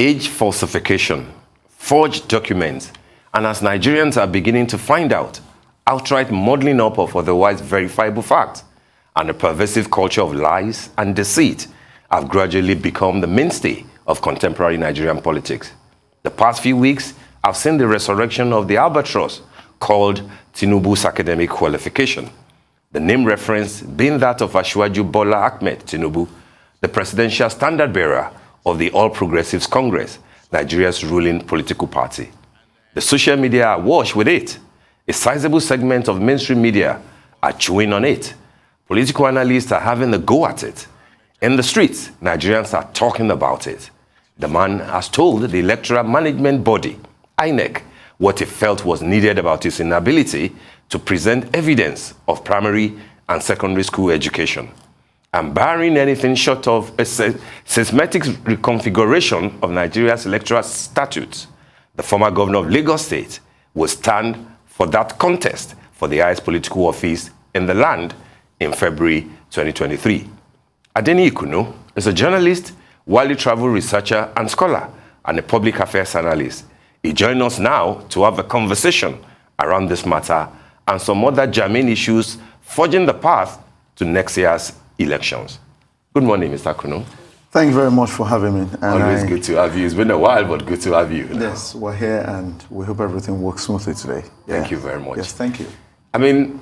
age falsification, forged documents, and as Nigerians are beginning to find out, outright muddling up of otherwise verifiable facts, and a pervasive culture of lies and deceit have gradually become the mainstay of contemporary Nigerian politics. The past few weeks have seen the resurrection of the albatross called Tinubu's academic qualification, the name reference being that of Asiwaju Bola Ahmed Tinubu, the presidential standard bearer of the All Progressives Congress, Nigeria's ruling political party. The social media are awash with it. A sizable segment of mainstream media are chewing on it. Political analysts are having a go at it. In the streets, Nigerians are talking about it. The man has told the Electoral Management Body, INEC, what he felt was needed about his inability to present evidence of primary and secondary school education. And barring anything short of a systematic reconfiguration of Nigeria's electoral statutes, the former governor of Lagos State will stand for that contest for the highest political office in the land in February 2023. Adeniyi Kunni is a journalist, widely traveled researcher and scholar, and a public affairs analyst. He joins us now to have a conversation around this matter and some other germane issues forging the path to next year's elections. Good morning, Mr. Kunni. Thank you very much for having me. And always good to have you. It's been a while, but good to have you. Yes, we're here and we hope everything works smoothly today. Thank you very much. Yes, thank you. I mean,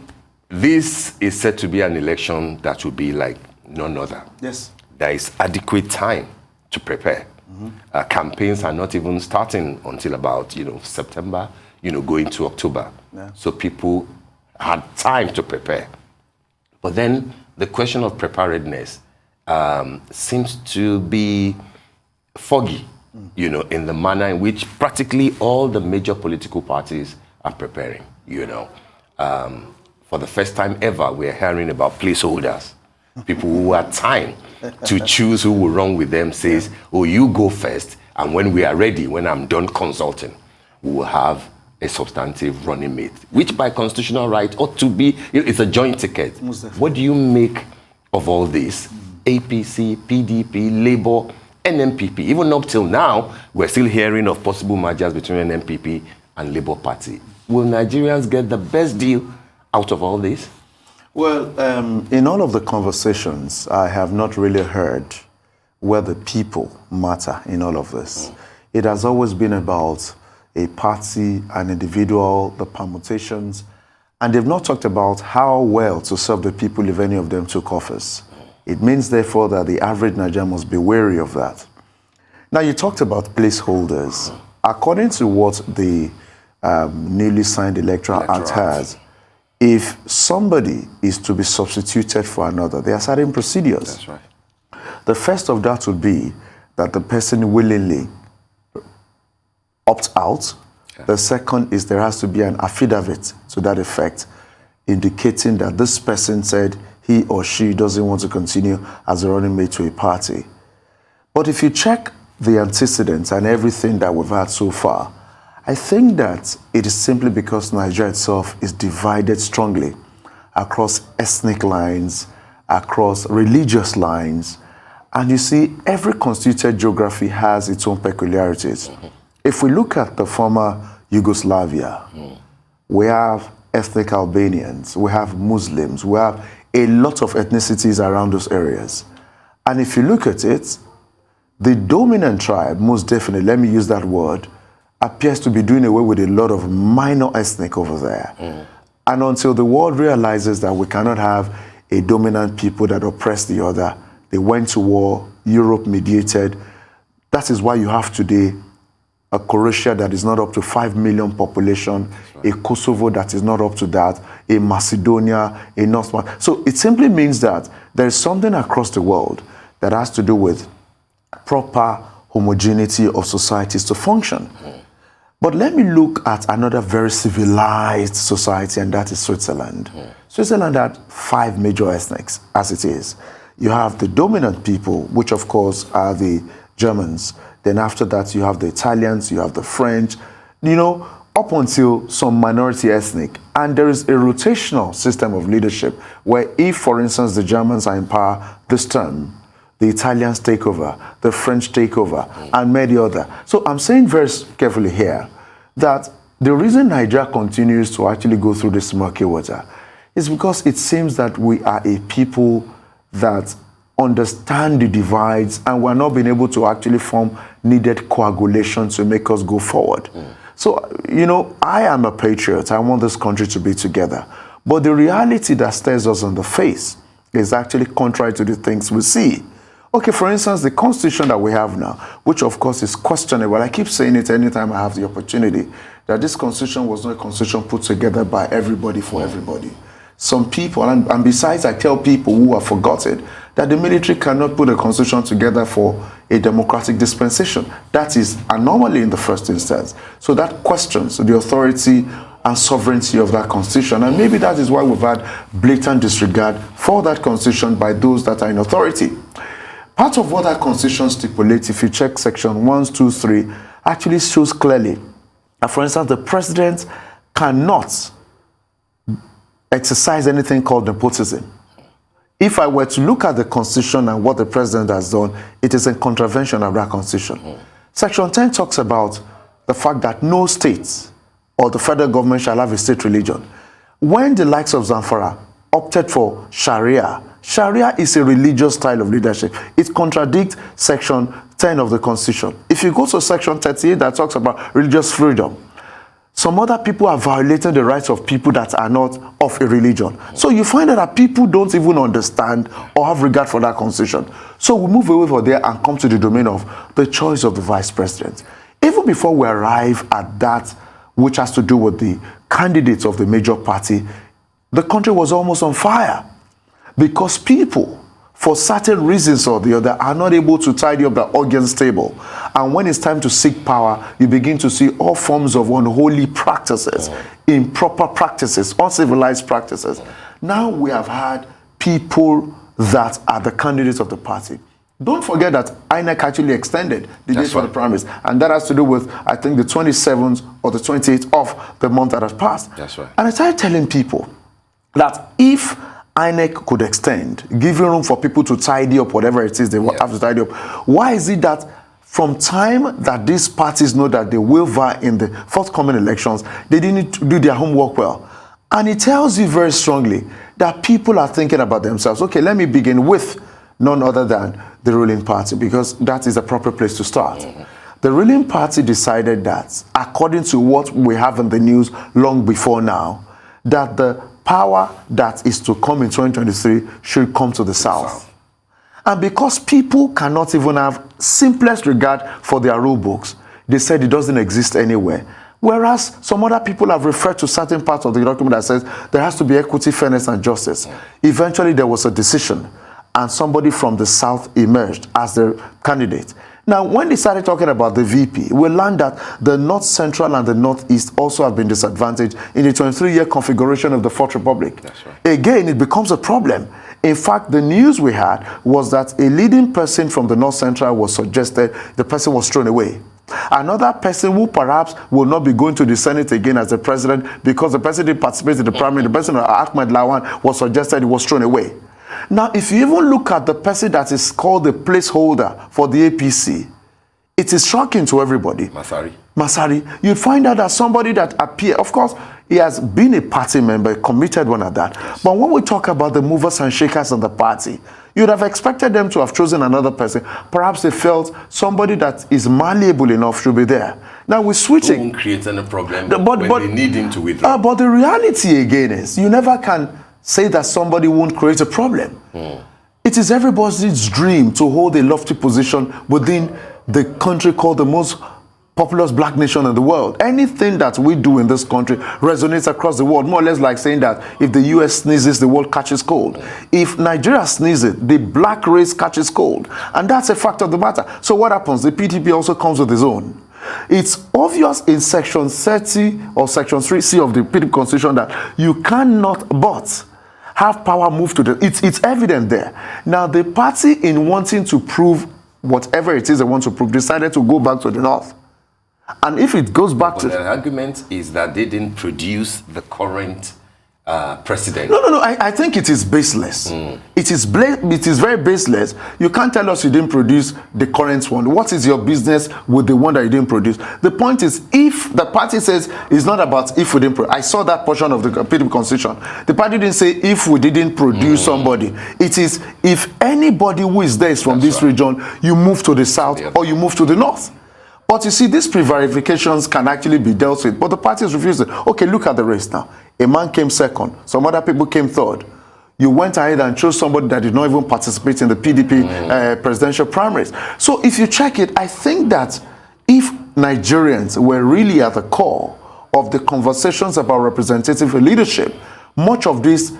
this is said to be an election that will be like none other. Yes. There is adequate time to prepare. Campaigns are not even starting until about, September, going to October. Yeah. So people had time to prepare. But then the question of preparedness seems to be foggy, in the manner in which practically all the major political parties are preparing, For the first time ever, we're hearing about placeholders. People who had time to choose who will run with them says, oh, you go first, and when we are ready, when I'm done consulting, we will have a substantive running mate, which by constitutional right ought to be, it's a joint ticket. What do you make of all this? APC, PDP, Labour, NMPP. Even up till now, we're still hearing of possible mergers between NMPP and Labour Party. Will Nigerians get the best deal out of all this? Well, in all of the conversations, I have not really heard where the people matter in all of this. It has always been about a party, an individual, the permutations, and they've not talked about how well to serve the people if any of them took office. It means, therefore, that the average Nigerian must be wary of that. Now, you talked about placeholders. According to what the newly signed Electoral Act has, if somebody is to be substituted for another, there are certain procedures. That's right. The first of that would be that the person willingly opts out. Yeah. The second is there has to be an affidavit to that effect, indicating that this person said he or she doesn't want to continue as a running mate to a party. But if you check the antecedents and everything that we've had so far, I think that it is simply because Nigeria itself is divided strongly across ethnic lines, across religious lines. And you see, every constituted geography has its own peculiarities. If we look at the former Yugoslavia, we have ethnic Albanians, we have Muslims, we have a lot of ethnicities around those areas. And if you look at it, the dominant tribe, most definitely, let me use that word, appears to be doing away with a lot of minor ethnic over there. And until the world realizes that we cannot have a dominant people that oppress the other, they went to war, Europe mediated. That is why you have today a Croatia that is not up to 5 million population, right. A Kosovo that is not up to that, a Macedonia, a North Macedonia. So it simply means that there is something across the world that has to do with proper homogeneity of societies to function. But let me look at another very civilized society, and that is Switzerland. Switzerland had 5 major ethnics, as it is. You have the dominant people, which of course are the Germans. Then after that, you have the Italians, you have the French, up until some minority ethnic. And there is a rotational system of leadership where if, for instance, the Germans are in power this term, the Italians take over, the French take over, and many other. So I'm saying very carefully here that the reason Nigeria continues to actually go through this murky water is because it seems that we are a people that understand the divides and we're not being able to actually form needed coagulation to make us go forward. So, you know, I am a patriot. I want this country to be together. But the reality that stares us on the face is actually contrary to the things we see. Okay, for instance, the constitution that we have now, which of course is questionable. I keep saying it anytime I have the opportunity, that this constitution was not a constitution put together by everybody for everybody. Some people, and besides, I tell people who have forgotten that the military cannot put a constitution together for a democratic dispensation. That is anomaly in the first instance. So that questions the authority and sovereignty of that constitution. And maybe that is why we've had blatant disregard for that constitution by those that are in authority. Part of what that constitution stipulates, if you check section 1, 2, 3, actually shows clearly that, for instance, the president cannot exercise anything called nepotism. If I were to look at the constitution and what the president has done, it is in contravention of that constitution. Section 10 talks about the fact that no state or the federal government shall have a state religion. When the likes of Zamfara opted for Sharia, Sharia is a religious style of leadership. It contradicts section 10 of the constitution. If you go to section 38 that talks about religious freedom, some other people are violating the rights of people that are not of a religion. So you find that people don't even understand or have regard for that constitution. So we move away from there and come to the domain of the choice of the vice president. Even before we arrive at that which has to do with the candidates of the major party, the country was almost on fire because people, for certain reasons or the other, are not able to tidy up the organs table. And when it's time to seek power, you begin to see all forms of unholy practices, improper practices, uncivilized practices. Now we have had people that are the candidates of the party. Don't forget that INEC actually extended the date for the primaries. And that has to do with, I think, the 27th or the 28th of the month that has passed. That's right. And I started telling people that if INEC could extend, giving room for people to tidy up whatever it is they have to tidy up, why is it that from time that these parties know that they will vie in the forthcoming elections, they didn't do their homework well? And it tells you very strongly that people are thinking about themselves. Okay, let me begin with none other than the ruling party, because that is a proper place to start. The ruling party decided that, according to what we have in the news long before now, that the power that is to come in 2023 should come to the South. And because people cannot even have simplest regard for their rule books, they said it doesn't exist anywhere. Whereas some other people have referred to certain parts of the document that says there has to be equity, fairness, and justice. Eventually, there was a decision, and somebody from the South emerged as the candidate. Now, when they started talking about the VP, we learned that the North Central and the Northeast also have been disadvantaged in the 23-year configuration of the Fourth Republic. That's right. Again, it becomes a problem. In fact, the news we had was that a leading person from the North Central was suggested, the person was thrown away. Another person who perhaps will not be going to the Senate again as the president because the person didn't participate in the primary, the person, Ahmed Lawan, was suggested, he was thrown away. Now, if you even look at the person that is called the placeholder for the APC, it is shocking to everybody. Masari. You'd find out that somebody that appears, of course, he has been a party member, a committed one at that. Yes. But when we talk about the movers and shakers in the party, you'd have expected them to have chosen another person. Perhaps they felt somebody that is malleable enough should be there. Now we're switching. It won't create any problem when they need him to withdraw. But the reality again is, you never can say that somebody won't create a problem. It is everybody's dream to hold a lofty position within the country called the most populous black nation in the world. Anything that we do in this country resonates across the world, more or less like saying that if the US sneezes, the world catches cold. If Nigeria sneezes, the black race catches cold. And that's a fact of the matter. So what happens? The PDP also comes with its own. It's obvious in section 30 or section 3C of the PDP constitution that you cannot but have power move to the... It's evident there. Now, the party, in wanting to prove whatever it is they want to prove, decided to go back to the North. And if it goes back to... the argument is that they didn't produce the current president? No. I think it is baseless. It is very baseless. You can't tell us you didn't produce the current one. What is your business with the one that you didn't produce? The point is, if the party says it's not about if we didn't produce. I saw that portion of the PDP constitution. The party didn't say if we didn't produce somebody. It is if anybody who is there is from this region, you move to the south or you move to the north. But you see, these pre-verifications can actually be dealt with. But the parties refused it. Okay, look at the race now. A man came second. Some other people came third. You went ahead and chose somebody that did not even participate in the PDP presidential primaries. So if you check it, I think that if Nigerians were really at the core of the conversations about representative leadership, much of these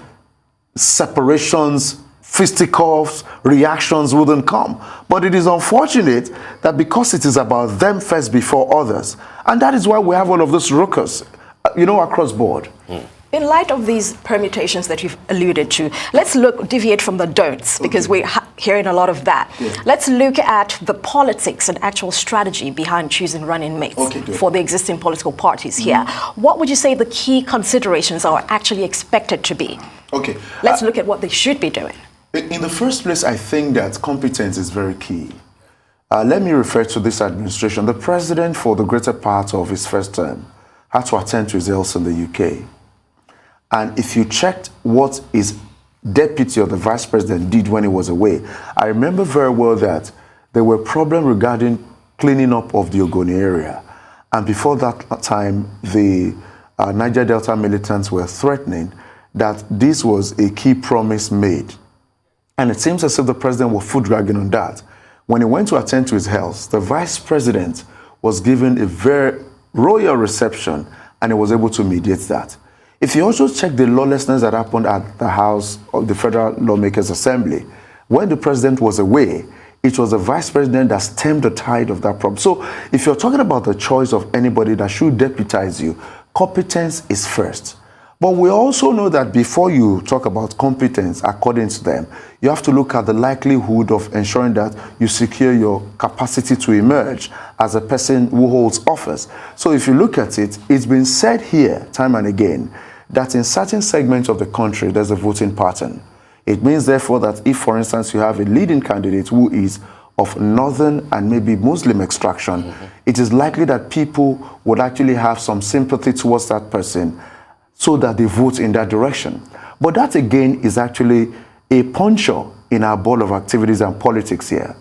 separations, fisticuffs, reactions wouldn't come. But it is unfortunate that because it is about them first before others, and that is why we have all of this ruckus, across board. In light of these permutations that you've alluded to, let's deviate from the don'ts, because we're hearing a lot of that. Yeah. Let's look at the politics and actual strategy behind choosing running mates for the existing political parties here. What would you say the key considerations are actually expected to be? Okay. Let's look at what they should be doing. In the first place, I think that competence is very key. Let me refer to this administration. The president, for the greater part of his first term, had to attend to his health in the UK. And if you checked what his deputy or the vice president did when he was away, I remember very well that there were problems regarding cleaning up of the Ogoni area. And before that time, the Niger Delta militants were threatening that this was a key promise made. And it seems as if the president was foot dragging on that. When he went to attend to his health, the vice president was given a very royal reception, and he was able to mediate that. If you also check the lawlessness that happened at the House of the Federal Lawmakers Assembly, when the president was away, it was the vice president that stemmed the tide of that problem. So if you're talking about the choice of anybody that should deputize you, competence is first. But we also know that before you talk about competence, according to them, you have to look at the likelihood of ensuring that you secure your capacity to emerge as a person who holds office. So if you look at it, it's been said here time and again that in certain segments of the country, there's a voting pattern. It means, therefore, that if, for instance, you have a leading candidate who is of northern and maybe Muslim extraction, it is likely that people would actually have some sympathy towards that person so that they vote in that direction. But that, again, is actually a puncture in our ball of activities and politics here.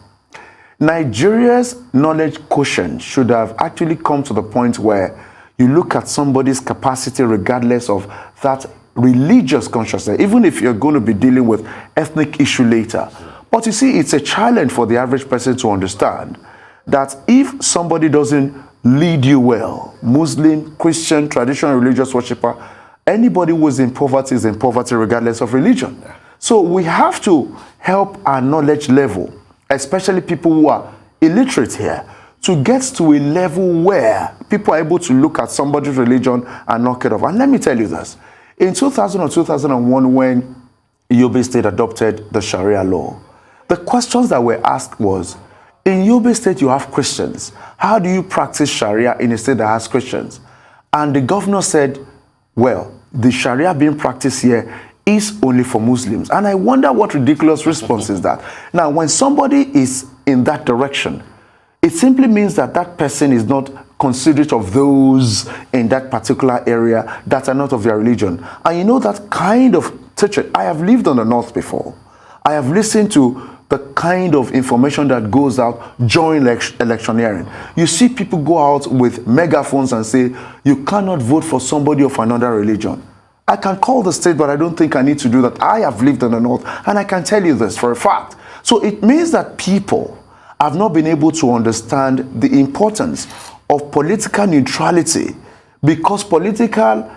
Nigeria's knowledge quotient should have actually come to the point where you look at somebody's capacity regardless of that religious consciousness, even if you're going to be dealing with ethnic issue later. But you see, it's a challenge for the average person to understand that if somebody doesn't lead you well, Muslim, Christian, traditional religious worshiper, anybody who is in poverty regardless of religion. So we have to help our knowledge level, especially people who are illiterate here, to get to a level where people are able to look at somebody's religion and knock it off. And let me tell you this. In 2000 or 2001, when Yobe State adopted the Sharia law, the questions that were asked was, in Yobe State you have Christians. How do you practice Sharia in a state that has Christians? And the governor said, well, the Sharia being practiced here is only for Muslims. And I wonder what ridiculous response is that. Now, when somebody is in that direction, it simply means that that person is not considerate of those in that particular area that are not of their religion. And you know that kind of teaching. I have lived on the north before. I have listened to the kind of information that goes out during electioneering. You see people go out with megaphones and say, you cannot vote for somebody of another religion. I can call the state, but I don't think I need to do that. I have lived in the north, and I can tell you this for a fact. So it means that people have not been able to understand the importance of political neutrality, because political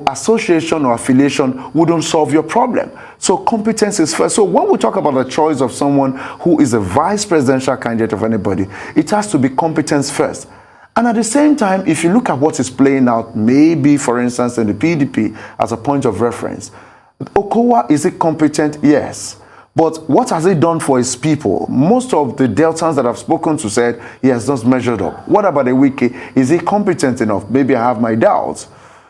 association or affiliation wouldn't solve your problem. So competence is first. So when we talk about the choice of someone who is a vice presidential candidate of anybody, it has to be competence first. And at the same time, if you look at what is playing out, maybe, for instance, in the PDP as a point of reference, Okowa, is he competent? Yes. But what has he done for his people? Most of the Deltans that I've spoken to said he has not measured up. What about the Wiki? Is he competent enough? Maybe I have my doubts.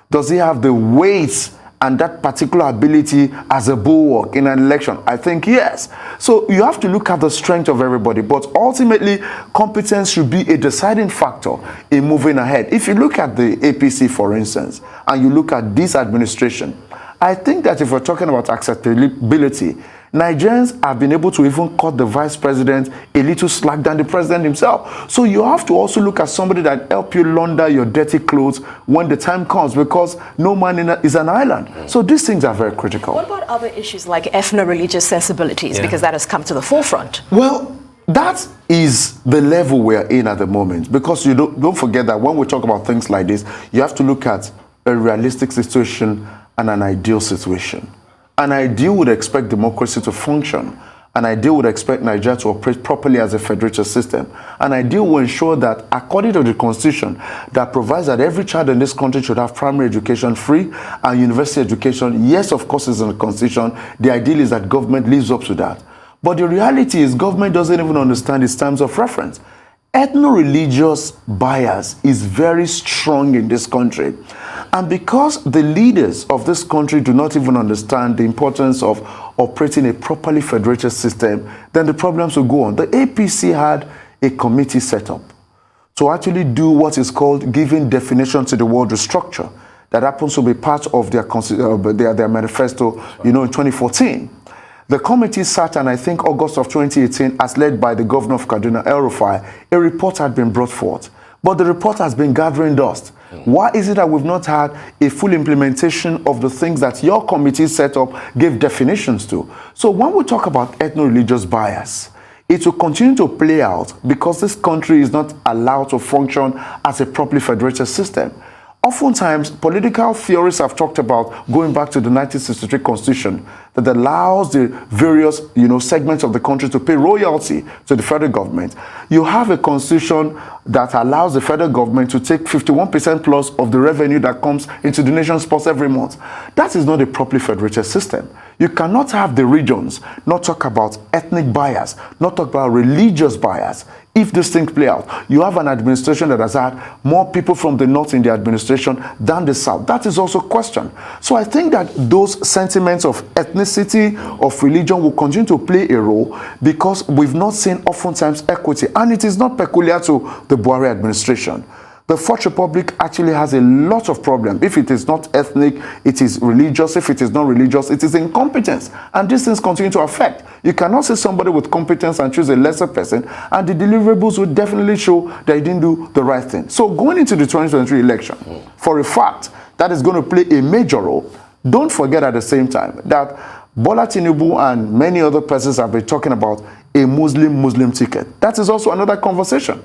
Does he have the weight and that particular ability as a bulwark in an election? I think yes. So you have to look at the strength of everybody, but ultimately competence should be a deciding factor in moving ahead. If you look at the APC, for instance, and you look at this administration, I think that if we're talking about acceptability, Nigerians have been able to even cut the vice president a little slack than the president himself. So you have to also look at somebody that help you launder your dirty clothes when the time comes, because no man is an island. So these things are very critical. What about other issues like ethno-religious sensibilities? Because that has come to the forefront. Well, that is the level we're in at the moment, because you don't forget that when we talk about things like this, you have to look at a realistic situation and an ideal situation. An ideal would expect democracy to function. An ideal would expect Nigeria to operate properly as a federated system. An ideal will ensure that, according to the Constitution, that provides that every child in this country should have primary education free and university education. Yes, of course, it's in the Constitution. The ideal is that government lives up to that. But the reality is government doesn't even understand its terms of reference. Ethno-religious bias is very strong in this country. And because the leaders of this country do not even understand the importance of operating a properly federated system, then the problems will go on. The APC had a committee set up to actually do what is called giving definition to the word restructure. That happens to be part of their manifesto, in 2014. The committee sat, and I think August of 2018, as led by the governor of Kaduna, El-Rufai, a report had been brought forth. But the report has been gathering dust. Why is it that we've not had a full implementation of the things that your committee set up gave definitions to? So when we talk about ethno-religious bias, it will continue to play out because this country is not allowed to function as a properly federated system. Oftentimes, political theorists have talked about going back to the 1963 Constitution that allows the various, segments of the country to pay royalty to the federal government. You have a constitution that allows the federal government to take 51% plus of the revenue that comes into the nation's purse every month. That is not a properly federated system. You cannot have the regions not talk about ethnic bias, not talk about religious bias. If these things play out, you have an administration that has had more people from the north in the administration than the south. That is also questioned. So I think that those sentiments of ethnicity, of religion will continue to play a role because we've not seen oftentimes equity. And it is not peculiar to the Buhari administration. The Fourth Republic actually has a lot of problems. If it is not ethnic, it is religious. If it is not religious, it is incompetence. And these things continue to affect. You cannot see somebody with competence and choose a lesser person, and the deliverables would definitely show that he didn't do the right thing. So going into the 2023 election, for a fact, that is going to play a major role. Don't forget at the same time that Bola Tinubu and many other persons have been talking about a Muslim ticket. That is also another conversation.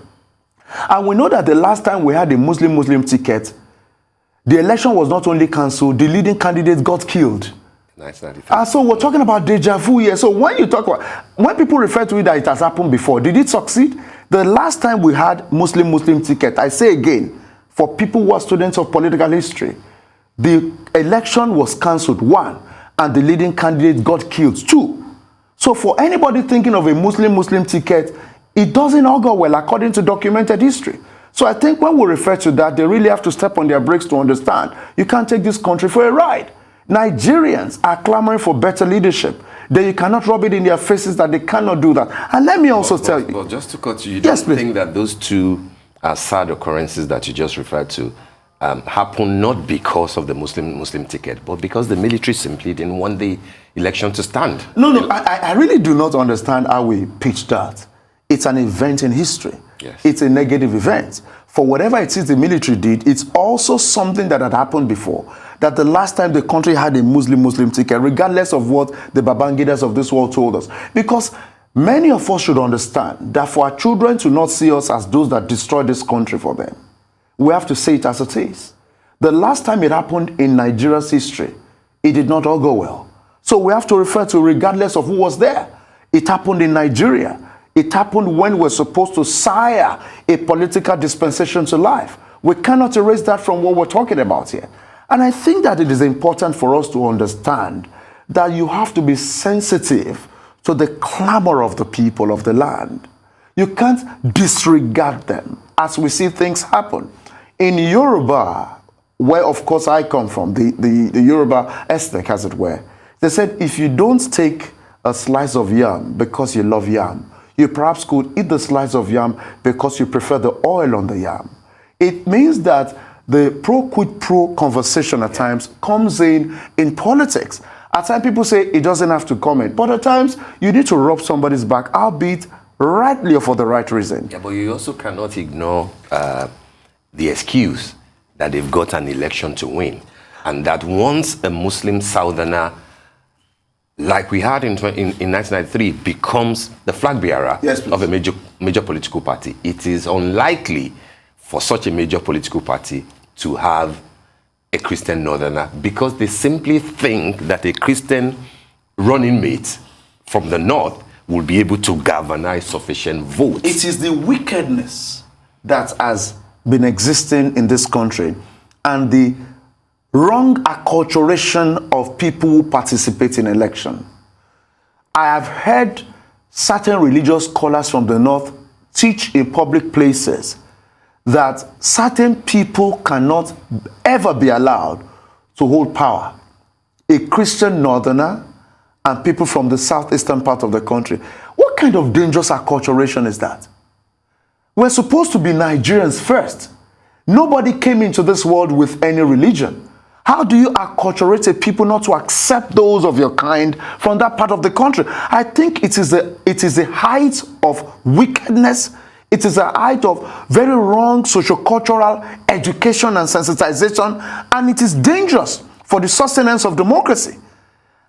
And we know that the last time we had a Muslim ticket, the election was not only cancelled, the leading candidate got killed. And so we're talking about deja vu here. So when people refer to it that it has happened before, did it succeed? The last time we had Muslim ticket, I say again, for people who are students of political history, the election was cancelled, 1, and the leading candidate got killed, 2. So for anybody thinking of a Muslim ticket, it doesn't all go well according to documented history. So I think when we refer to that, they really have to step on their brakes to understand you can't take this country for a ride. Nigerians are clamoring for better leadership. That you cannot rub it in their faces that they cannot do that. And let me also tell you. But just to cut you, don't think that those two sad occurrences that you just referred to happen not because of the Muslim ticket, but because the military simply didn't want the election to stand? No, I really do not understand how we pitch that. It's an event in history. Yes. It's a negative event. For whatever it is the military did, it's also something that had happened before. That the last time the country had a Muslim ticket, regardless of what the Babangidas of this world told us. Because many of us should understand that for our children to not see us as those that destroy this country for them, we have to say it as it is. The last time it happened in Nigeria's history, it did not all go well. So we have to refer to regardless of who was there. It happened in Nigeria. It happened when we're supposed to sire a political dispensation to life. We cannot erase that from what we're talking about here. And I think that it is important for us to understand that you have to be sensitive to the clamor of the people of the land. You can't disregard them as we see things happen. In Yoruba where of course I come from, the Yoruba ethnic, as it were, they said if you don't take a slice of yam because you love yam, you perhaps could eat the slice of yam because you prefer the oil on the yam. It means that the pro quid pro conversation at times comes in politics. At times people say it doesn't have to comment, but at times you need to rub somebody's back, albeit rightly or for the right reason. Yeah, but you also cannot ignore the excuse that they've got an election to win. And that once a Muslim southerner, like we had in 1993, becomes the flag bearer of a major political party, it is unlikely for such a major political party to have a Christian northerner, because they simply think that a Christian running mate from the north will be able to galvanize sufficient votes. It is the wickedness that has been existing in this country and the wrong acculturation of people who participate in election. I have heard certain religious scholars from the north teach in public places that certain people cannot ever be allowed to hold power. A Christian northerner and people from the southeastern part of the country. What kind of dangerous acculturation is that? We're supposed to be Nigerians first. Nobody came into this world with any religion. How do you acculturate a people not to accept those of your kind from that part of the country? I think it is a height of wickedness. It is a height of very wrong sociocultural education and sensitization, and it is dangerous for the sustenance of democracy.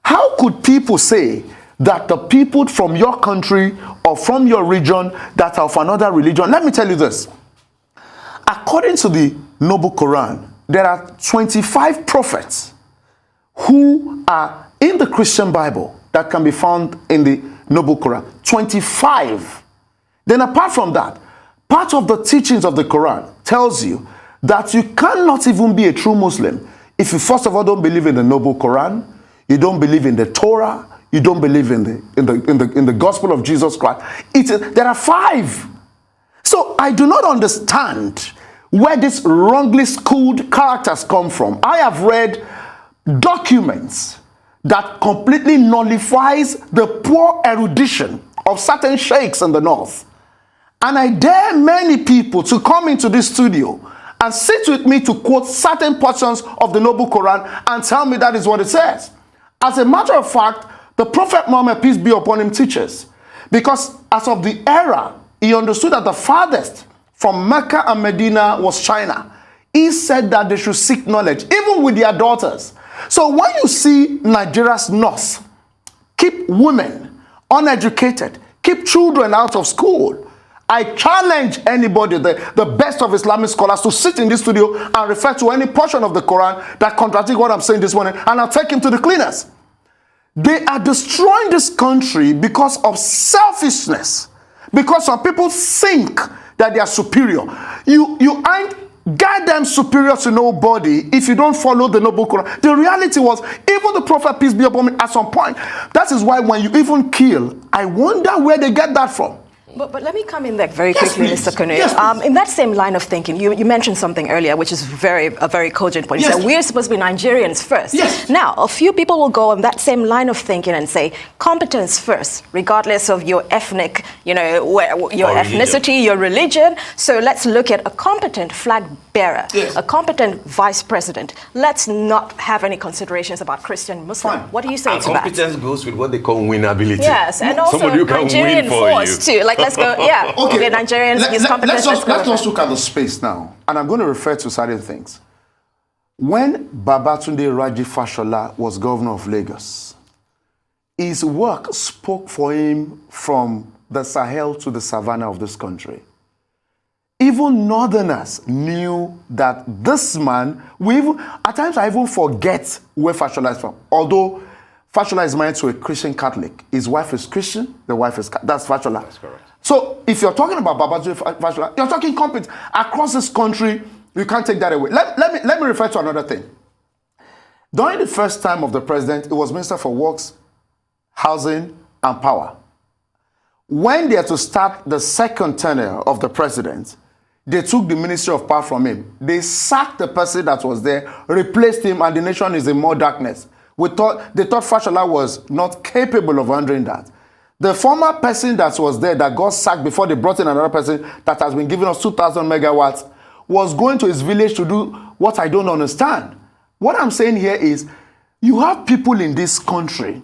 How could people say that the people from your country or from your region that are of another religion? Let me tell you this. According to the Noble Quran, there are 25 prophets who are in the Christian Bible that can be found in the Noble Quran. 25. Then apart from that, part of the teachings of the Quran tells you that you cannot even be a true Muslim if you first of all don't believe in the Noble Quran, you don't believe in the Torah, you don't believe in the gospel of Jesus Christ. There are 5. So I do not understand where these wrongly schooled characters come from. I have read documents that completely nullifies the poor erudition of certain sheikhs in the north. And I dare many people to come into this studio and sit with me to quote certain portions of the Noble Quran and tell me that is what it says. As a matter of fact, the Prophet Muhammad, peace be upon him, teaches. Because as of the era, he understood that the farthest from Mecca and Medina was China. He said that they should seek knowledge, even with their daughters. So when you see Nigeria's north keep women uneducated, keep children out of school, I challenge anybody, the best of Islamic scholars, to sit in this studio and refer to any portion of the Quran that contradicts what I'm saying this morning, and I'll take him to the cleaners. They are destroying this country because of selfishness, because some people think that they are superior. You ain't goddamn superior to nobody if you don't follow the Noble Quran. The reality was, even the Prophet, peace be upon him, at some point, that is why when you even kill, I wonder where they get that from. But let me come in there very quickly, please. Mr. Kunni. Yes, in that same line of thinking, you mentioned something earlier, which is a very cogent point. You said we're supposed to be Nigerians first. Yes. Now, a few people will go on that same line of thinking and say competence first, regardless of your ethnic, your ethnicity, your religion. So let's look at a competent flag bearer, a competent vice president. Let's not have any considerations about Christian Muslim. Fine. What do you say to that? Competence goes with what they call winnability. Yes, and also Nigerian force too. Like, let's go, okay, Nigerians use competence. Let's just look at the space now. And I'm going to refer to certain things. When Babatunde Raji Fashola was governor of Lagos, his work spoke for him from the Sahel to the savannah of this country. Even northerners knew that this man, at times I even forget where Fashola is from. Although Fashola is married to a Christian Catholic. His wife is Christian, the wife is Catholic. That's Fashola. That's correct. So if you're talking about Babatunde Fashola, you're talking competence. Across this country, you can't take that away. Let me refer to another thing. During the first time of the president, it was Minister for Works, Housing, and Power. When they had to start the second tenure of the president, they took the Ministry of Power from him. They sacked the person that was there, replaced him, and the nation is in more darkness. They thought Fashola was not capable of handling that. The former person that was there that got sacked before they brought in another person that has been giving us 2,000 megawatts was going to his village to do what I don't understand. What I'm saying here is you have people in this country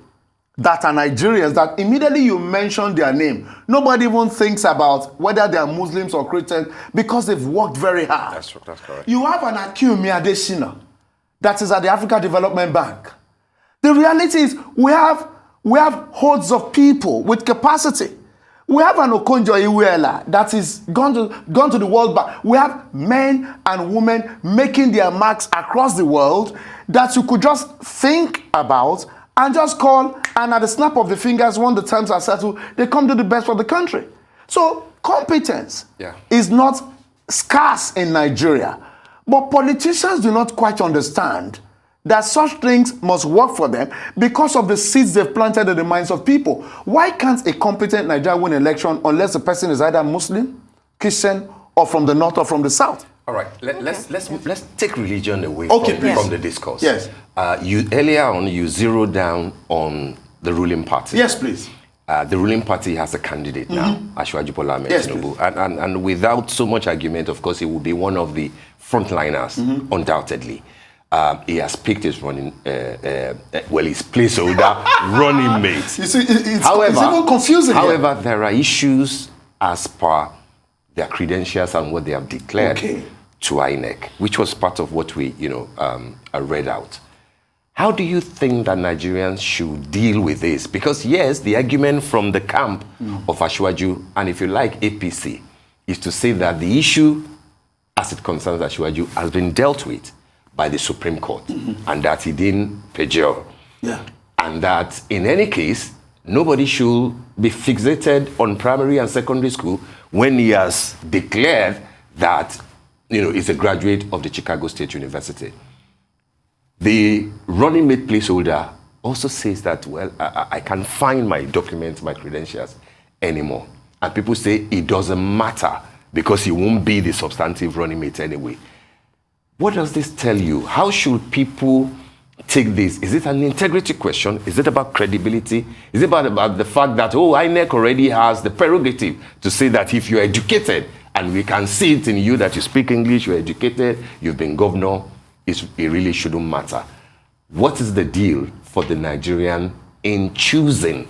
that are Nigerians that immediately you mention their name, nobody even thinks about whether they are Muslims or Christians because they've worked very hard. That's correct. You have an Akinwumi Adesina that is at the Africa Development Bank. The reality is we have hordes of people with capacity. We have an Okonjo Iweala that is gone to the World Bank. We have men and women making their marks across the world that you could just think about and just call, and at the snap of the fingers, when the terms are settled, they come to the best for the country. So competence is not scarce in Nigeria, but politicians do not quite understand that such things must work for them because of the seeds they've planted in the minds of people. Why can't a competent Nigerian win an election unless the person is either Muslim, Christian, or from the north or from the south? All right, let's take religion away from the discourse. Yes. You earlier on you zeroed down on the ruling party. Yes, please. The ruling party has a candidate now, Asiwaju Bola Ahmed Tinubu, and without so much argument, of course, he will be one of the frontliners, undoubtedly. He has picked his running, his placeholder running mate. You see, it's even confusing. However, there are issues as per their credentials and what they have declared to INEC, which was part of what we, read out. How do you think that Nigerians should deal with this? Because yes, the argument from the camp of Asiwaju, and if you like APC, is to say that the issue, as it concerns Asiwaju, has been dealt with by the Supreme Court, and that he didn't perjure. And that in any case, nobody should be fixated on primary and secondary school when he has declared that, he's a graduate of the Chicago State University. The running mate placeholder also says that, I can't find my documents, my credentials anymore. And people say it doesn't matter because he won't be the substantive running mate anyway. What does this tell you? How should people take this? Is it an integrity question? Is it about credibility? Is it about the fact that, INEC already has the prerogative to say that if you're educated, and we can see it in you that you speak English, you're educated, you've been governor, it really shouldn't matter. What is the deal for the Nigerian in choosing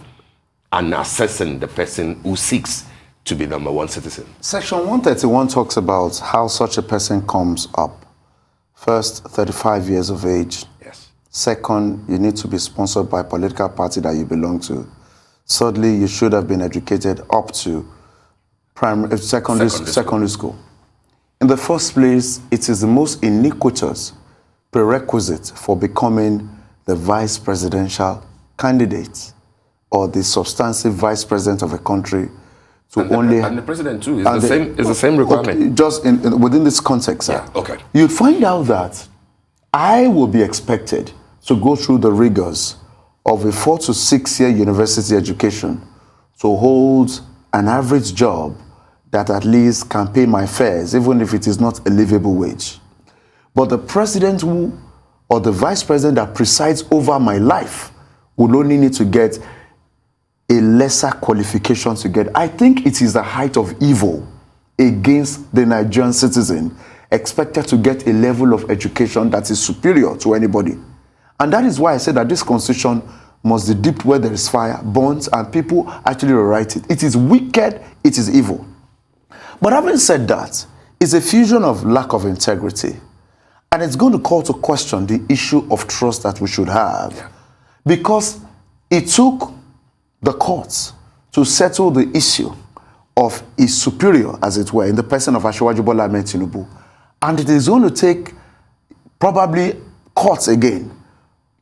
and assessing the person who seeks to be number one citizen? Section 131 talks about how such a person comes up. First, 35 years of age. Yes. Second, you need to be sponsored by a political party that you belong to. Thirdly, you should have been educated up to secondary school. In the first place, it is the most iniquitous prerequisite for becoming the vice presidential candidate or the substantive vice president of a country and the president too is the same requirement. Okay, just within this context, sir. Okay. You'd find out that I will be expected to go through the rigors of a 4 to 6 year university education to hold an average job that at least can pay my fares, even if it is not a livable wage. But the president or the vice president that presides over my life will only need to get a lesser qualification to get. I think it is the height of evil against the Nigerian citizen expected to get a level of education that is superior to anybody. And that is why I said that this constitution must be dipped where there is fire, burnt, and people actually rewrite it. It is wicked, it is evil. But having said that, it's a fusion of lack of integrity. And it's going to call to question the issue of trust that we should have. Because it took the courts to settle the issue of his superior, as it were, in the person of Asiwaju Bola Ahmed Tinubu. And it is going to take probably courts again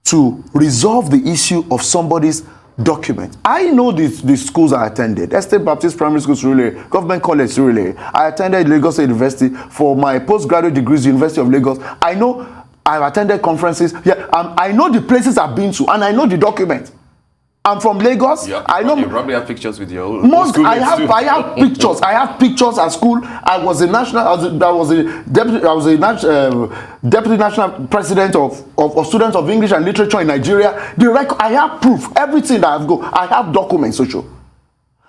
to resolve the issue of somebody's document. I know the schools I attended, Estate Baptist Primary School, Surulere, Government College, Surulere. I attended Lagos State University for my postgraduate degrees, University of Lagos. I know I've attended conferences. I know the places I've been to, and I know the document. I'm from Lagos. I know you probably have pictures with your old most. I schoolmates have too. I have pictures. I have pictures at school. I was a national. Deputy national president of students of English and literature in Nigeria. I have proof. Everything that I've got. I have documents, social.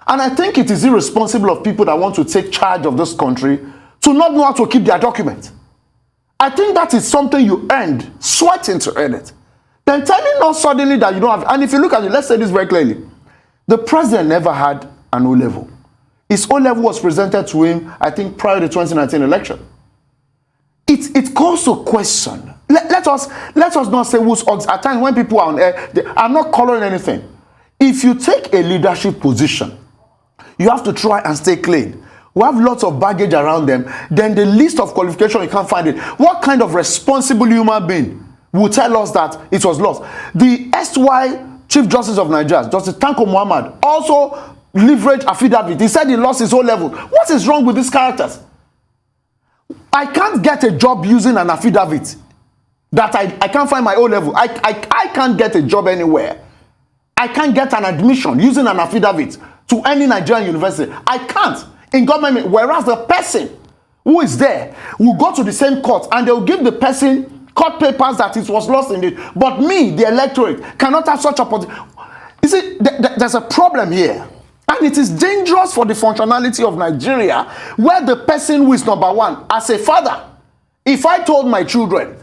And I think it is irresponsible of people that want to take charge of this country to not know how to keep their documents. I think that is something you earned, sweating to earn it. Then telling us suddenly that you don't have, and if you look at it, let's say this very clearly. The president never had an O-level. His O-level was presented to him, I think, prior to the 2019 election. It calls to question. Let us not say who's odds. At times when people are on air, I'm not coloring anything. If you take a leadership position, you have to try and stay clean. We have lots of baggage around them. Then the list of qualification, you can't find it. What kind of responsible human being will tell us that it was lost? The SY Chief Justice of Nigeria, Justice Tanko Muhammad, also leveraged affidavit. He said he lost his O-level. What is wrong with these characters? I can't get a job using an affidavit that I can't find my O-level. I can't get a job anywhere. I can't get an admission using an affidavit to any Nigerian university. I can't in government. Whereas the person who is there will go to the same court and they will give the person court papers that it was lost in it. But me, the electorate, cannot have such a opportunity. You see, there's a problem here. And it is dangerous for the functionality of Nigeria, where the person who is number one, as a father, if I told my children,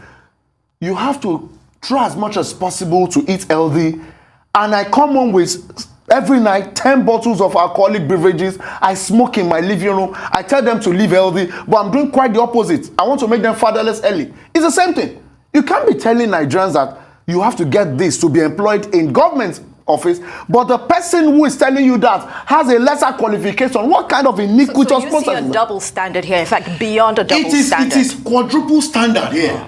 you have to try as much as possible to eat healthy, and I come home with every night 10 bottles of alcoholic beverages, I smoke in my living room, I tell them to live healthy, but I'm doing quite the opposite. I want to make them fatherless early. It's the same thing. You can't be telling Nigerians that you have to get this to be employed in government office, but the person who is telling you that has a lesser qualification. What kind of iniquitous process? So you see a double standard here, in fact, beyond a double standard. It is quadruple standard here.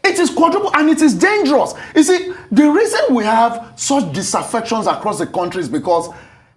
It is quadruple, and it is dangerous. You see, the reason we have such disaffections across the country is because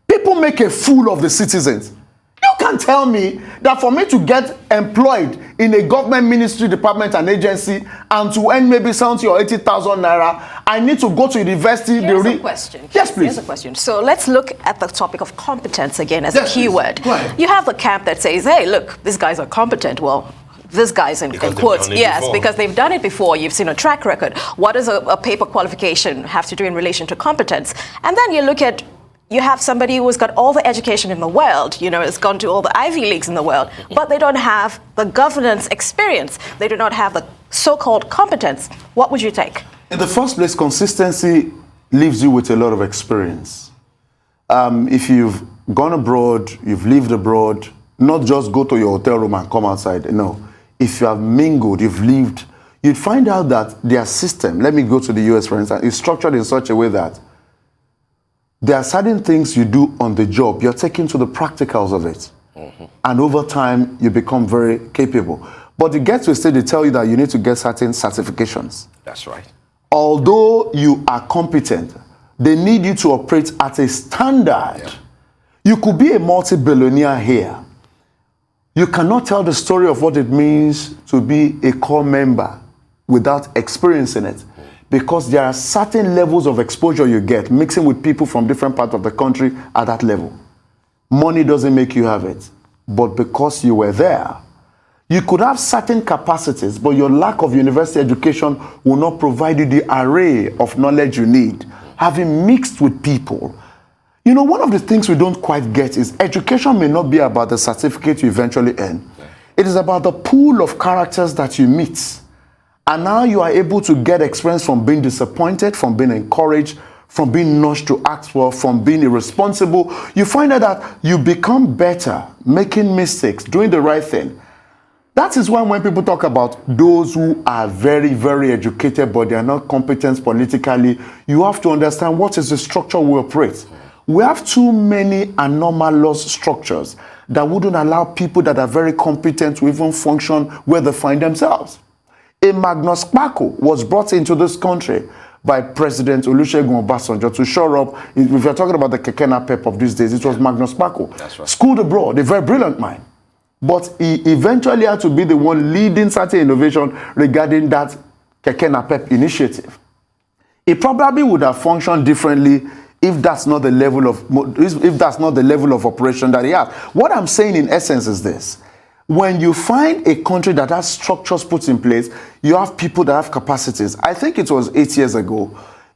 people make a fool of the citizens. You can't tell me that for me to get employed in a government ministry, department, and agency, and to earn maybe 70 or 80,000 naira, I need to go to university. Here's a question. Yes, please. Here's a question. So let's look at the topic of competence again as a keyword. Right. You have the camp that says, hey, look, these guys are competent. Well, these guys in quotes, yes, because they've done it before. You've seen a track record. What does a paper qualification have to do in relation to competence? And then you look at, you have somebody who's got all the education in the world, has gone to all the Ivy Leagues in the world, but they don't have the governance experience. They do not have the so-called competence. What would you take? In the first place, consistency leaves you with a lot of experience. If you've gone abroad, you've lived abroad, not just go to your hotel room and come outside. No. If you have mingled, you've lived, you'd find out that their system, let me go to the US for instance, is structured in such a way that there are certain things you do on the job, you're taking to the practicals of it. Mm-hmm. And over time, you become very capable. But you get to a stage, they tell you that you need to get certain certifications. That's right. Although you are competent, they need you to operate at a standard. Yeah. You could be a multi-billionaire here. You cannot tell the story of what it means to be a core member without experiencing it, because there are certain levels of exposure you get mixing with people from different parts of the country at that level. Money doesn't make you have it, but because you were there, you could have certain capacities, but your lack of university education will not provide you the array of knowledge you need. Having mixed with people, one of the things we don't quite get is education may not be about the certificate you eventually earn. It is about the pool of characters that you meet. And now you are able to get experience from being disappointed, from being encouraged, from being nudged to act well, from being irresponsible. You find out that you become better, making mistakes, doing the right thing. That is why when people talk about those who are very, very educated, but they are not competent politically, you have to understand what is the structure we operate. We have too many anomalous structures that wouldn't allow people that are very competent to even function where they find themselves. A Magnus Kpako was brought into this country by President Olusegun Obasanjo to shore up. If you're talking about the keke napep of these days, it was Magnus Kpako. That's right. Schooled abroad, a very brilliant mind. But he eventually had to be the one leading certain innovation regarding that keke napep initiative. It probably would have functioned differently if that's not the level of operation that he has. What I'm saying in essence is this. When you find a country that has structures put in place, you have people that have capacities. I think it was 8 years ago,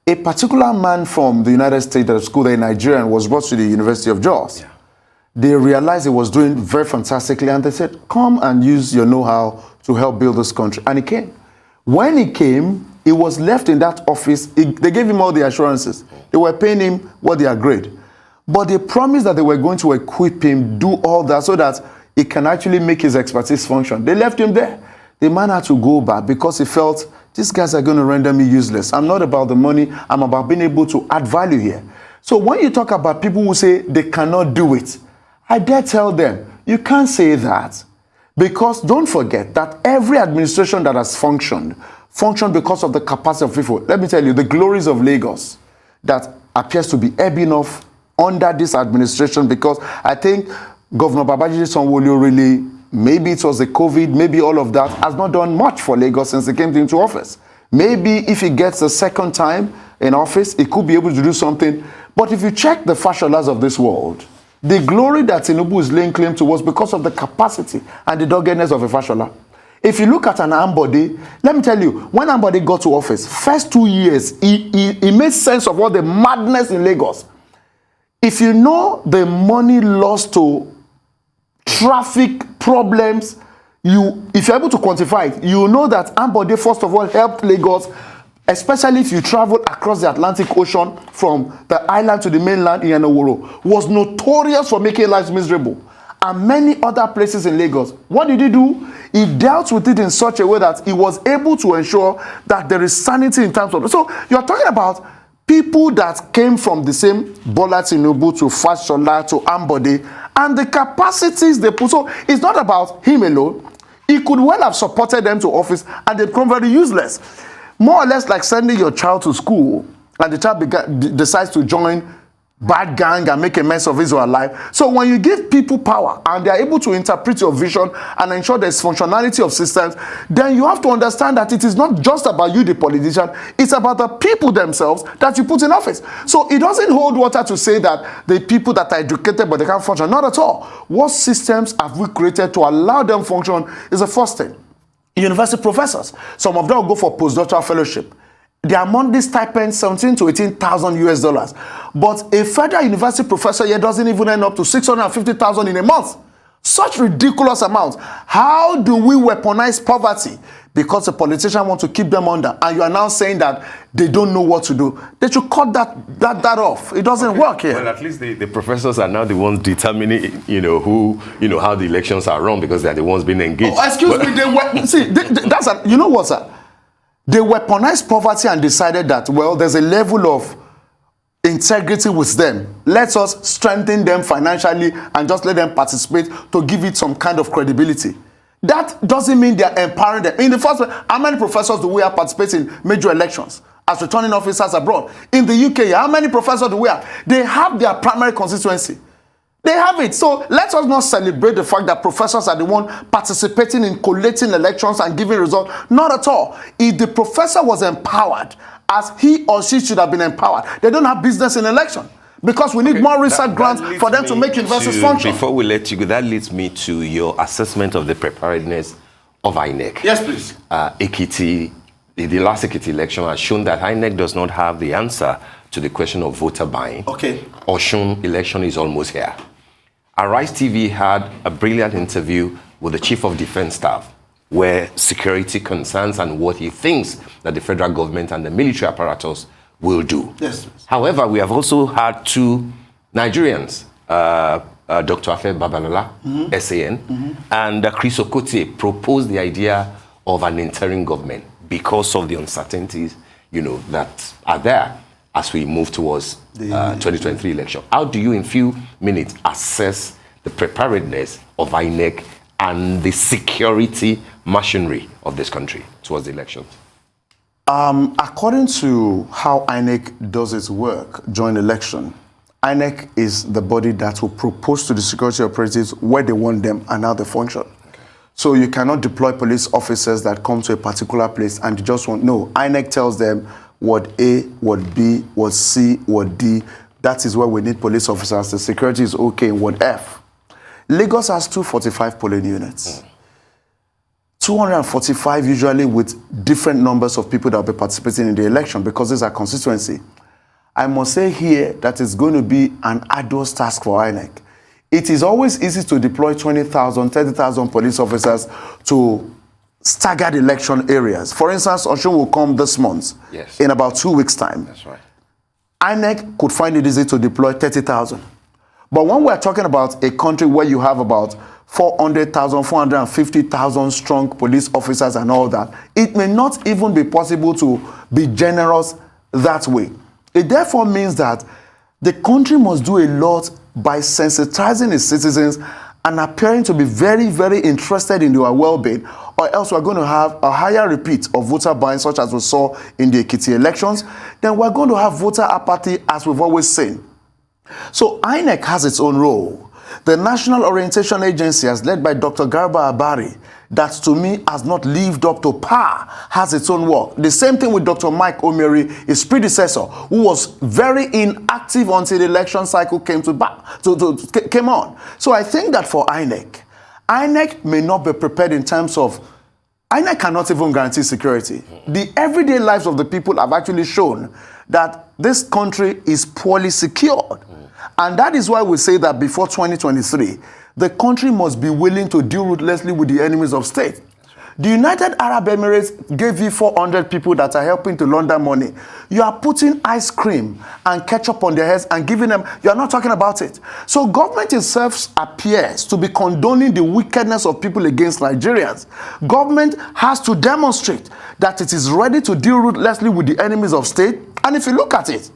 a particular man from the United States, that school there in Nigerian, was brought to the University of Jos. Yeah. They realized he was doing very fantastically, and they said, come and use your know-how to help build this country. And he came. When he came, he was left in that office. They gave him all the assurances. They were paying him what they agreed. But they promised that they were going to equip him, do all that, so that he can actually make his expertise function. They left him there. The man had to go back because he felt, these guys are going to render me useless. I'm not about the money. I'm about being able to add value here. So when you talk about people who say they cannot do it, I dare tell them, you can't say that. Because don't forget that every administration that has functioned because of the capacity of people. Let me tell you, the glories of Lagos that appears to be ebbing off under this administration, because I think Governor Babajide Sanwo-Olu really, maybe it was the COVID, maybe all of that, has not done much for Lagos since he came into office. Maybe if he gets a second time in office, he could be able to do something. But if you check the fasholas of this world, the glory that Tinubu is laying claim to was because of the capacity and the doggedness of a fashola. If you look at an Ambode, let me tell you, when Ambode got to office, first 2 years, he made sense of all the madness in Lagos. If you know the money lost to traffic problems, if you're able to quantify it, you know that Ambode, first of all, helped Lagos, especially if you travel across the Atlantic Ocean from the island to the mainland in Yanoworo, was notorious for making lives miserable. And many other places in Lagos. What did he do? He dealt with it in such a way that he was able to ensure that there is sanity in terms of... So you're talking about people that came from the same Bola Tinubu to Fashola to Ambode, and the capacities they put. So it's not about him alone. He could well have supported them to office and they become very useless. More or less like sending your child to school and the child decides to join bad gang and make a mess of his or her life. So when you give people power and they are able to interpret your vision and ensure there's functionality of systems, then you have to understand that it is not just about you, the politician, it's about the people themselves that you put in office. So it doesn't hold water to say that the people that are educated but they can't function. Not at all. What systems have we created to allow them function is the first thing. University professors, some of them will go for postdoctoral fellowship. Their monthly stipend, 17 to 18,000 US dollars. But a federal university professor here doesn't even end up to 650,000 in a month. Such ridiculous amounts. How do we weaponize poverty? Because the politicians want to keep them under, and you are now saying that they don't know what to do. They should cut that off. It doesn't work here. Well, at least the professors are now the ones determining, who, how the elections are run, because they're the ones being engaged. Oh, excuse me, you know what, sir? They weaponized poverty and decided that, well, there's a level of integrity with them. Let us strengthen them financially and just let them participate to give it some kind of credibility. That doesn't mean they're empowering them. In the first place, how many professors do we have participating in major elections as returning officers abroad? In the UK, how many professors do we have? They have their primary constituency. They have it. So let us not celebrate the fact that professors are the one participating in collating elections and giving results. Not at all. If the professor was empowered as he or she should have been empowered, they don't have business in election. Because we need more research grants for them to make universities function. Before we let you go, that leads me to your assessment of the preparedness of INEC. Yes, please. Ekiti, the last Ekiti election has shown that INEC does not have the answer to the question of voter buying. Okay. Osun election is almost here. Arise TV had a brilliant interview with the Chief of Defense Staff, where security concerns and what he thinks that the federal government and the military apparatus will do. Yes. However, we have also had two Nigerians, Dr. Afe Babalola, SAN, and Chris Okotie proposed the idea of an interim government because of the uncertainties, that are there as we move towards the 2023 election. How do you, in few minutes, assess the preparedness of INEC and the security machinery of this country towards the election? According to how INEC does its work during election, INEC is the body that will propose to the security operatives where they want them and how they function. Okay. So you cannot deploy police officers that come to a particular place and just want... No, INEC tells them what A, what B, what C, what D, that is where we need police officers. The security is okay in Ward F. Lagos has 245 polling units. 245 usually with different numbers of people that will be participating in the election because this is a constituency. I must say here that it's going to be an arduous task for INEC. It is always easy to deploy 20,000, 30,000 police officers to staggered election areas. For instance, Osun will come this month in about 2 weeks' time. That's right. INEC could find it easy to deploy 30,000. But when we're talking about a country where you have about 400,000, 450,000 strong police officers and all that, it may not even be possible to be generous that way. It therefore means that the country must do a lot by sensitizing its citizens and appearing to be very, very interested in their well-being, or else we're going to have a higher repeat of voter buying, such as we saw in the Ekiti elections. Then we're going to have voter apathy, as we've always seen. So INEC has its own role. The National Orientation Agency, as led by Dr. Garba Abari, that to me has not lived up to par, has its own work. The same thing with Dr. Mike Omeri, his predecessor, who was very inactive until the election cycle came came on. So I think that for INEC may not be prepared in terms of, INEC cannot even guarantee security. The everyday lives of the people have actually shown that this country is poorly secured. And that is why we say that before 2023, the country must be willing to deal ruthlessly with the enemies of state. The United Arab Emirates gave you 400 people that are helping to launder money. You are putting ice cream and ketchup on their heads and giving them, you are not talking about it. So government itself appears to be condoning the wickedness of people against Nigerians. Government has to demonstrate that it is ready to deal ruthlessly with the enemies of state. And if you look at it,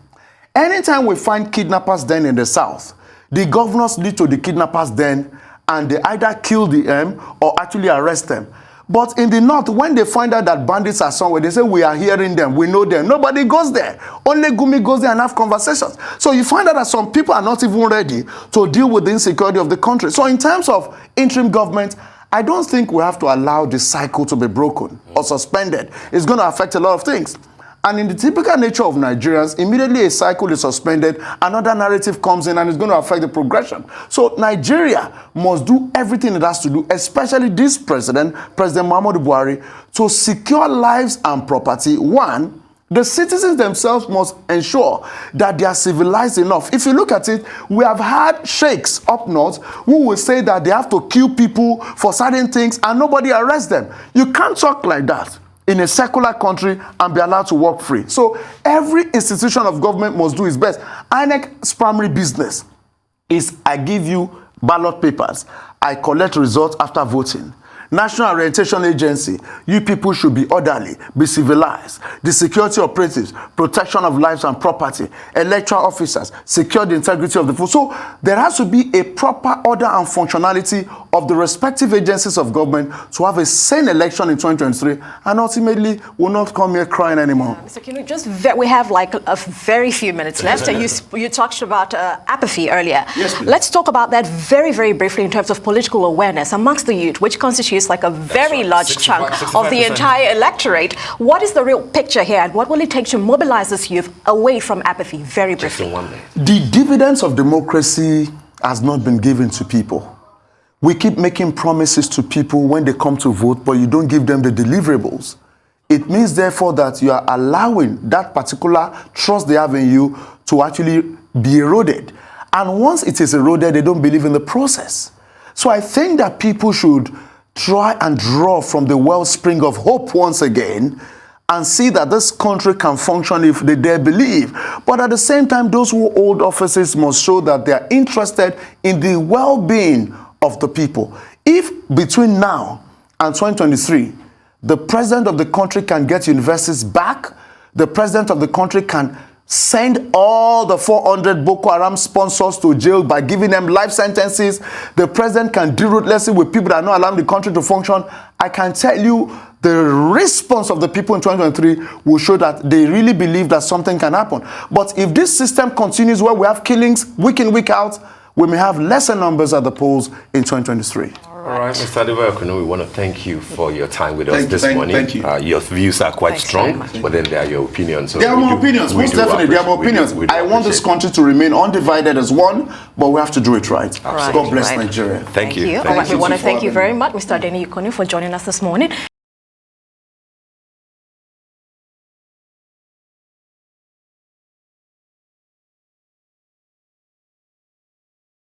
anytime we find kidnappers then in the south, the governors lead to the kidnappers then, and they either kill them or actually arrest them. But in the north, when they find out that bandits are somewhere, they say, we are hearing them, we know them. Nobody goes there. Only Gumi goes there and have conversations. So you find out that some people are not even ready to deal with the insecurity of the country. So in terms of interim government, I don't think we have to allow the cycle to be broken or suspended. It's going to affect a lot of things. And in the typical nature of Nigerians, immediately a cycle is suspended, another narrative comes in and it's going to affect the progression. So Nigeria must do everything it has to do, especially this President Muhammadu Buhari, to secure lives and property. One, the citizens themselves must ensure that they are civilized enough. If you look at it, we have had sheikhs up north who will say that they have to kill people for certain things and nobody arrests them. You can't talk like that in a secular country and be allowed to work free. So every institution of government must do its best. INEC's primary business is I give you ballot papers, I collect results after voting. National Orientation Agency, you people should be orderly, be civilized. The security operatives, protection of lives and property, electoral officers, secure the integrity of the vote. So there has to be a proper order and functionality of the respective agencies of government to have a sane election in 2023, and ultimately will not come here crying anymore. Mr. Kunni, we have like a very few minutes left. So you talked about apathy earlier. Yes, please. Let's talk about that very, very briefly in terms of political awareness amongst the youth, which constitutes like a very large chunk of the entire electorate. What is the real picture here, and what will it take to mobilize this youth away from apathy? Very briefly. The dividends of democracy has not been given to people. We keep making promises to people when they come to vote, but you don't give them the deliverables. It means, therefore, that you are allowing that particular trust they have in you to actually be eroded. And once it is eroded, they don't believe in the process. So I think that people should try and draw from the wellspring of hope once again and see that this country can function if they dare believe. But at the same time, those who hold offices must show that they are interested in the well-being of the people. If between now and 2023, the president of the country can get universities back, the president of the country can send all the 400 Boko Haram sponsors to jail by giving them life sentences, the president can deal ruthlessly with people that are not allowing the country to function, I can tell you the response of the people in 2023 will show that they really believe that something can happen. But if this system continues where we have killings week in, week out, we may have lesser numbers at the polls in 2023. All right, Mr. Adeniyi Kunni, we want to thank you for your time with us this morning. Thank you. Your views are quite Thanks strong, very much. but then there are your opinions. So There are more opinions, most definitely. There are more opinions. I want this country to remain undivided as one, but we have to do it right. Right, God bless right. Nigeria. Thank you. All right, we want to thank you for very having much, Mr. Adeniyi Kunni, for joining us this morning.